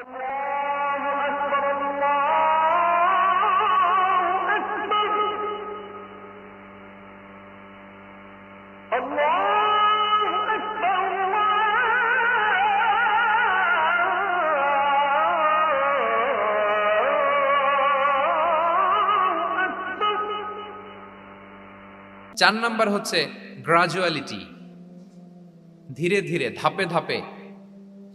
চার নাম্বার হচ্ছে গ্রাজুয়ালিটি, ধীরে ধীরে ধাপে ধাপে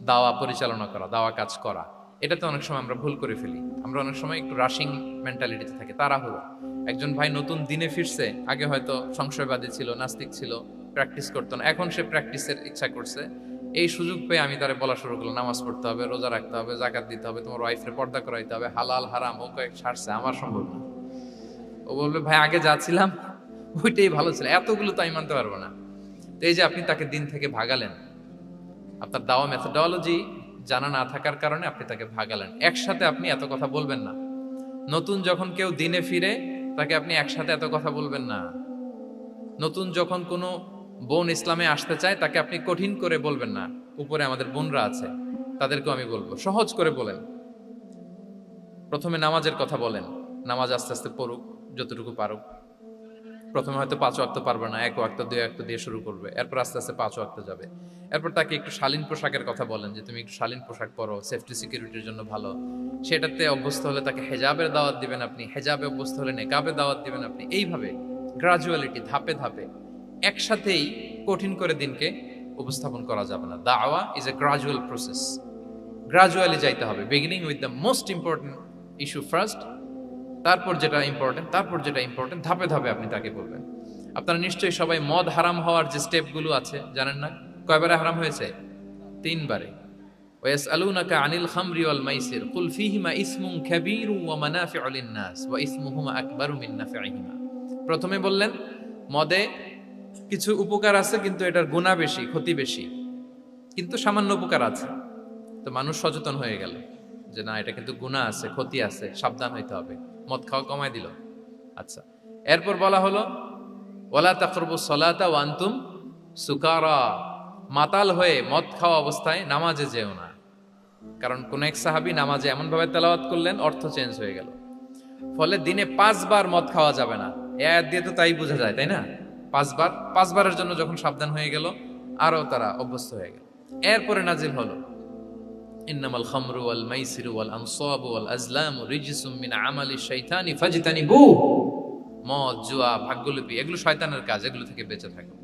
দাওয়া পরিচালনা করা, দাওয়া কাজ করা। এটাতে অনেক সময় আমরা ভুল করে ফেলি। আমরা অনেক সময় একটু রাশিং মেন্টালিটিতে থাকি, তাড়াহুড়ো। একজন ভাই নতুন দিনে ফিরছে, আগে হয়তো সংশয়বাদী ছিল, নাস্তিক ছিল, প্র্যাকটিস করতো না, এখন সে প্র্যাকটিসের ইচ্ছা করছে। এই সুযোগ পেয়ে আমি তারে বলা শুরু করলাম, নামাজ পড়তে হবে, রোজা রাখতে হবে, জাকাত দিতে হবে, তোমার ওয়াইফরে পর্দা করাইতে হবে, হালাল হারাম ও কয়েক ছাড়ছে, আমার সম্ভব না। ও বলবে ভাই আগে যাচ্ছিলাম ওইটাই ভালো ছিল, এতগুলো তো আমি মানতে পারবো না। তো এই যে আপনি তাকে দিন থেকে ভাগালেন, আপনার দাওয়া মেথোডোলজি জানা না থাকার কারণে আপনি তাকে ভাগালেন। একসাথে আপনি এত কথা বলবেন না। নতুন যখন কেউ দিনে ফিরে তাকে আপনি একসাথে এত কথা বলবেন না। নতুন যখন কোনো বোন ইসলামে আসতে চায় তাকে আপনি কঠিন করে বলবেন না। উপরে আমাদের বোনরা আছে, তাদেরকেও আমি বলবো সহজ করে বলেন। প্রথমে নামাজের কথা বলেন, নামাজ আস্তে আস্তে পড়ুক যতটুকু পারুক। প্রথমে হয়তো 5 ওয়াক্ত পারবে না, 1 ওয়াক্ত 2 ওয়াক্ত দিয়ে শুরু করবে, এরপর আস্তে আস্তে 5 ওয়াক্ত যাবে। এরপর তাকে একটু শালীন পোশাকের কথা বলেন, যে তুমি একটু শালীন পোশাক পরো, সেফটি সিকিউরিটির জন্য ভালো। সেটাতে অভ্যস্ত হলে তাকে হেজাবের দাওয়াত দিবেন আপনি, হেজাবে অভ্যস্ত হলে নেকাবের দাওয়াত দিবেন আপনি। এইভাবে গ্রাজুয়ালিটি, ধাপে ধাপে, একসাথেই কঠিন করে দিনকে উপস্থাপন করা যাবে না। দাওয়া is a gradual process, gradually যাইতে হবে। Beginning with the most important issue first, তারপর যেটা ইম্পর্টেন্ট, ধাপে ধাপে আপনি তাকে বলবেন। আপনারা নিশ্চয়ই সবাই মদ হারাম হওয়ার যে স্টেপগুলো আছে জানেন না? কয়বারে হারাম হয়েছে? 3 বারে। ওয়াসআলুনাকা আনিল খামরি ওয়াল মাইসির কুল ফীহিমা ইসমুন কাবীরু ওয়া মানাফিউ লিন-নাস ওয়া ইসমুহুমা আকবারু মিন নাফিহিমা। প্রথমে বললেন মদে কিছু উপকার আছে, কিন্তু এটার গুনাহ বেশি, ক্ষতি বেশি, কিন্তু সামান্য উপকার আছে। তো মানুষ সচেতন হয়ে গেল যে না, এটা কিন্তু গুনাহ আছে, ক্ষতি আছে, সাবধান হইতে হবে। মদ খাওয়া কমায় দিল। আচ্ছা, এরপর বলা হলো ওয়ালা তাকরাবুস সালাতা ওয়া আনতুম সুকারা, মাতাল হয়ে মদ খাওয়া অবস্থায় নামাজে যেও না। কারণ কোন এক সাহাবী নামাজে এমন ভাবে তেলাওয়াত করলেন, অর্থ চেঞ্জ হয়ে গেল। ফলে দিনে 5 বার মদ খাওয়া যাবে না। এই আয়াত দিয়ে তো তাই বোঝা যায়, তাই না? 5 বারের জন্য যখন সাবধান হয়ে গেল, আরো তারা অভ্যস্ত হয়ে গেল। এরপরে নাজিল হলো ইন্নামাল খামরু ওয়াল মাইসিরু ওয়াল আনসাবু ওয়াল আজলামু রিজসুম মিন আমালিশ শাইতানি ফাজতানিবু। মদ, জুয়া, ভাগ্যলিপি এগুলো শয়তানের কাজ, এগুলো থেকে বেঁচে থাকো।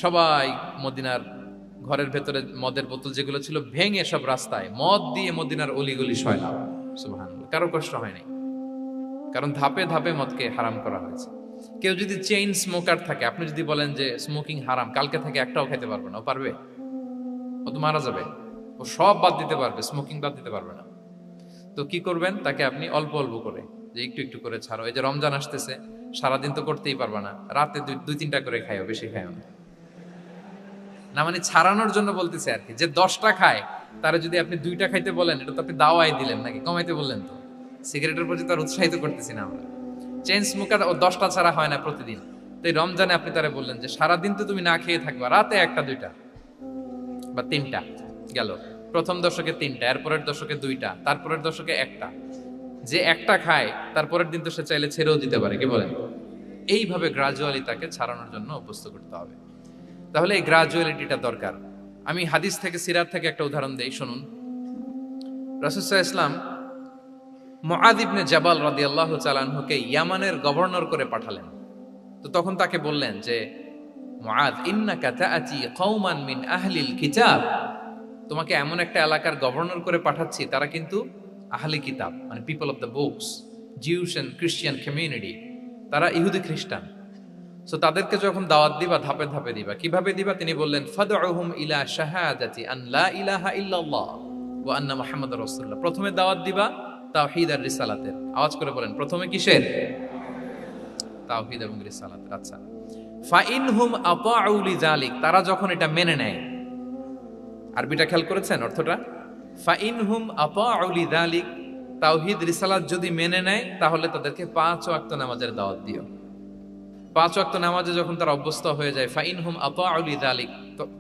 সবাই মদিনার ঘরের ভেতরে মদের বোতল যেগুলো ছিল ভেঙে সব রাস্তায় মদ দিয়ে মদিনার অলিগলি সয়লাম। সুবহানাল্লাহ, কারো কষ্ট হয় নাই, কারণ ধাপে ধাপে মদকে হারাম করা হয়েছে। কেউ যদি চেইন স্মোকার থাকে, আপনি যদি বলেন যে স্মোকিং হারাম, কালকে থেকে একটাও খেতে পারবে না, ও পারবে? ও তো মারা যাবে। ও সব বাদ দিতে পারবে, স্মোকিং বাদ দিতে পারবে না। তো কি করবেন? তাকে আপনি অল্প অল্প করে, যে একটু একটু করে ছাড়ো। এই যে রমজান আসতেছে, সারাদিন তো করতেই পারবা না, রাতে 2-3টা করে খাইও, বেশি খাইও না। না মানে ছাড়ানোর জন্য বলতেছে আর কি। যে 10টা খায় তারা যদি আপনি 2টা খাইতে বলেন, এটা তো আপনি দাওয়াই দিলেন নাকি, কমাইতে বললেন তো। সিগারেটের প্রতি তার উৎসাহিত করতেছি না আমরা। চেইন স্মোকার ও 10টা ছাড়া হয় না প্রতিদিন। তো এই রমজানে আপনি তারা বললেন যে সারাদিন তো তুমি না খেয়ে থাকবা, রাতে 1টা 2টা বা 3টা গেল। প্রথম দশকে 3টা, এরপরের দশকে 2টা, তারপরের দশকে 1টা। যে 1টা খায় তারপরের দিন তো সে চাইলে ছেড়েও দিতে পারে, কি বলেন? এইভাবে গ্রাজুয়ালি তাকে ছাড়ানোর জন্য অভ্যস্ত করতে হবে। তাহলে এই গ্রাজুয়ালিটিটা দরকার। আমি হাদিস থেকে, সিরাত থেকে একটা উদাহরণ দেই, শুনুন। রাসূল সাল্লাল্লাহু আলাইহি ওয়াসাল্লাম মুআয ইবনে জাবাল রাদিয়াল্লাহু তাআলা আনহুকে ইয়ামানের গভর্নর করে পাঠালেন। তো তখন তাকে বললেন যে মুআয, ইন্নাকা তাআতি কওমান মিন আহলিল কিতাব, তোমাকে এমন একটা এলাকার গভর্নর করে পাঠাচ্ছি, তারা কিন্তু আহলি কিতাব, মানে people of the books, Jews and Christian community, তারা ইহুদি খ্রিস্টান। সো তাদেরকে যখন দাওয়াত দিবা, ধাপে ধাপে দিবা। কিভাবে দিবা? তিনি বললেন ফাদউহুম ইলা শাহাদাতি আন লা ইলাহা ইল্লাল্লাহ ওয়া আন্না মুহাম্মাদুর রাসূলুল্লাহ। প্রথমে দাওয়াত দিবা তাওহীদ আর রিসালাতের। আওয়াজ করে বলেন, প্রথমে কিসের? তাওহীদ এবং রিসালাতের। আচ্ছা, ফাইনহুম আতাউ লিযালিক, তারা যখন এটা মেনে নেয়। আরবিটা খেয়াল করেছেন অর্থটা? ফাইনহুম আতাউ লিযালিক, তাওহীদ রিসালাত যদি মেনে নেয়, তাহলে তাদেরকে 5 ওয়াক্ত নামাজের দাওয়াত দিও। 5 ওয়াক্ত নামাজে যখন তারা অভ্যস্ত হয়ে যায়, ফাইনহুম আতাউ লিযালিক,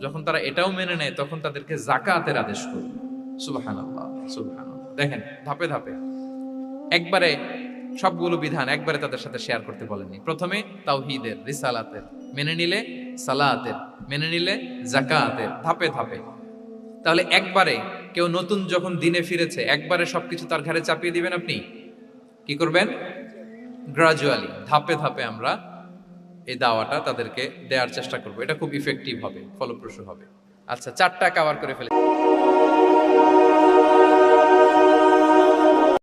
যখন তারা এটাও মেনে নেয়, তখন তাদেরকে যাকাতের আদেশ করো। সুবহানাল্লাহ, সুবহানাল্লাহ। দেখেন ধাপে ধাপে একবারে সবগুলো বিধান একবারে তাদের সাথে শেয়ার করতে বলেননি। প্রথমে তাওহীদের, রিসালাতের, মেনে নিলে সালাতের, মেনে নিলে যাকাতের, ধাপে ধাপে। তাহলে একবারে কেউ নতুন যখন দিনে ফিরেছে একবারে সবকিছু তার ঘাড়ে চাপিয়ে দিবেন আপনি? কি করবেন? গ্রাজুয়ালি, ধাপে ধাপে আমরা এই দাওয়াটা তাদেরকে দেওয়ার চেষ্টা করব। এটা খুব ইফেক্টিভ হবে, ফলপ্রসূ হবে। আচ্ছা, 4টা কভার করে ফেলে।